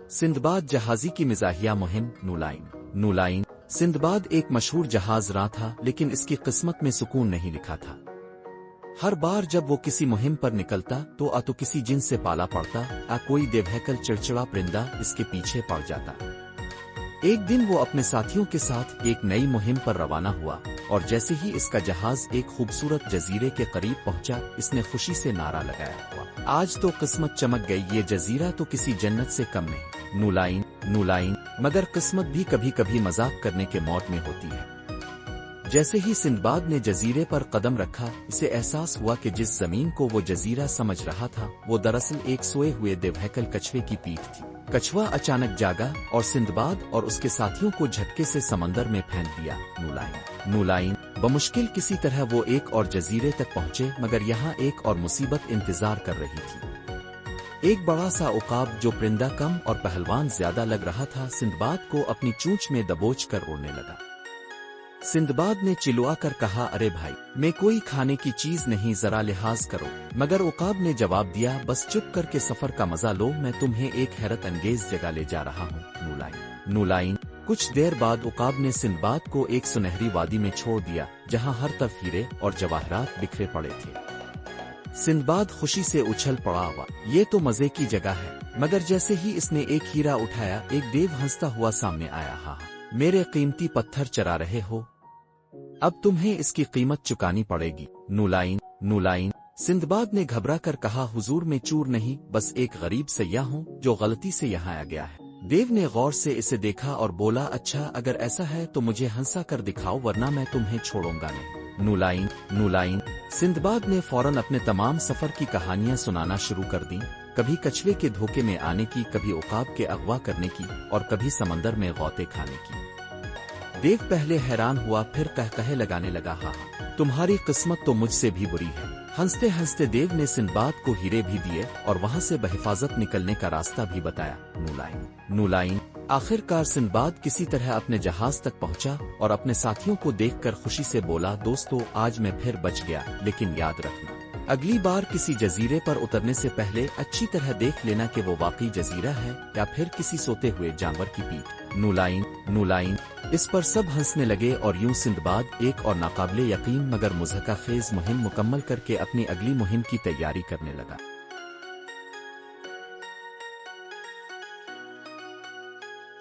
Sinbad जहाजी की मिजाहिया मुहिम। नूलाइन Sinbad एक मशहूर जहाज रां था, लेकिन इसकी किस्मत में सुकून नहीं लिखा था। हर बार जब वो किसी मुहिम पर निकलता तो आ तो किसी जिन से पाला पड़ता, आ कोई बेवहकल चिड़चिड़ा परिंदा इसके पीछे पड़ जाता। एक दिन वो अपने साथियों के साथ एक नई मुहिम पर रवाना हुआ, और जैसे ही इसका जहाज एक खूबसूरत जजीरे के करीब पहुंचा, इसने खुशी से नारा लगाया हुआ, आज तो किस्मत चमक गई, ये जजीरा तो किसी जन्नत से कम नहीं। नूलाइन मगर किस्मत भी कभी कभी मजाक करने के मौत में होती है। जैसे ही सिंदबाद ने जजीरे पर कदम रखा, इसे एहसास हुआ कि जिस जमीन को वो जजीरा समझ रहा था, वो दरअसल एक सोए हुए बेवहकल कछुए की पीठ थी। कछुआ अचानक जागा और सिंदबाद और उसके साथियों को झटके से समंदर में फेंक दिया। नूलाइन बमुश्किल किसी तरह वो एक और जजीरे तक पहुंचे, मगर यहाँ एक और मुसीबत इंतजार कर रही थी। एक बड़ा सा उकाब जो परिंदा कम और पहलवान ज्यादा लग रहा था, सिंदबाद को अपनी चूंच में दबोच कर उड़ने लगा। सिंदबाद ने चिल्ला कर कहा, अरे भाई, मैं कोई खाने की चीज नहीं, जरा लिहाज करो। मगर उकाब ने जवाब दिया, बस चुप करके सफर का मजा लो, मैं तुम्हें एक हैरत अंगेज जगह ले जा रहा हूँ। नूलाइन कुछ देर बाद उकाब ने सिंदबाद को एक सुनहरी वादी में छोड़ दिया, जहाँ हर तरफ हीरे और जवाहरात बिखरे पड़े थे। सिंदबाद खुशी से उछल पड़ा हुआ, ये तो मजे की जगह है। मगर जैसे ही इसने एक हीरा उठाया, एक देव हंसता हुआ सामने आया। हाँ, मेरे कीमती पत्थर चरा रहे हो, अब तुम्हें इसकी कीमत चुकानी पड़ेगी। नूलाइन सिंदबाद ने घबरा कर कहा, हुजूर मैं चूर नहीं, बस एक गरीब सयाह हूँ जो गलती से यहाँ आया गया है। देव ने गौर से इसे देखा और बोला, अच्छा अगर ऐसा है तो मुझे हंसा कर दिखाओ, वरना मैं तुम्हें छोड़ूंगा नहीं। नूलाइन सिंदबाद ने फौरन अपने तमाम सफर की कहानियां सुनाना शुरू कर दी, कभी कछुए के धोखे में आने की, कभी उकाब के अगवा करने की, और कभी समंदर में गौते खाने की। देव पहले हैरान हुआ, फिर कहकहे लगाने लगा, हाँ तुम्हारी किस्मत तो मुझसे भी बुरी है। हंसते हंसते देव ने सिंदबाद को हीरे भी दिए और वहां से बहिफाजत निकलने का रास्ता भी बताया। नूलाइन आखिरकार सिंदबाद किसी तरह अपने जहाज तक पहुंचा और अपने साथियों को देखकर खुशी से बोला, दोस्तों आज मैं फिर बच गया, लेकिन याद रखना अगली बार किसी जजीरे पर उतरने से पहले अच्छी तरह देख लेना कि वो वाकई जजीरा है या फिर किसी सोते हुए जानवर की पीठ। नूलाइन इस पर सब हंसने लगे और यूं सिंदबाद एक और नाकाबिले यकीन मगर मुज़हका खेज मुहिम मुकम्मल करके अपनी अगली मुहिम की तैयारी करने लगा।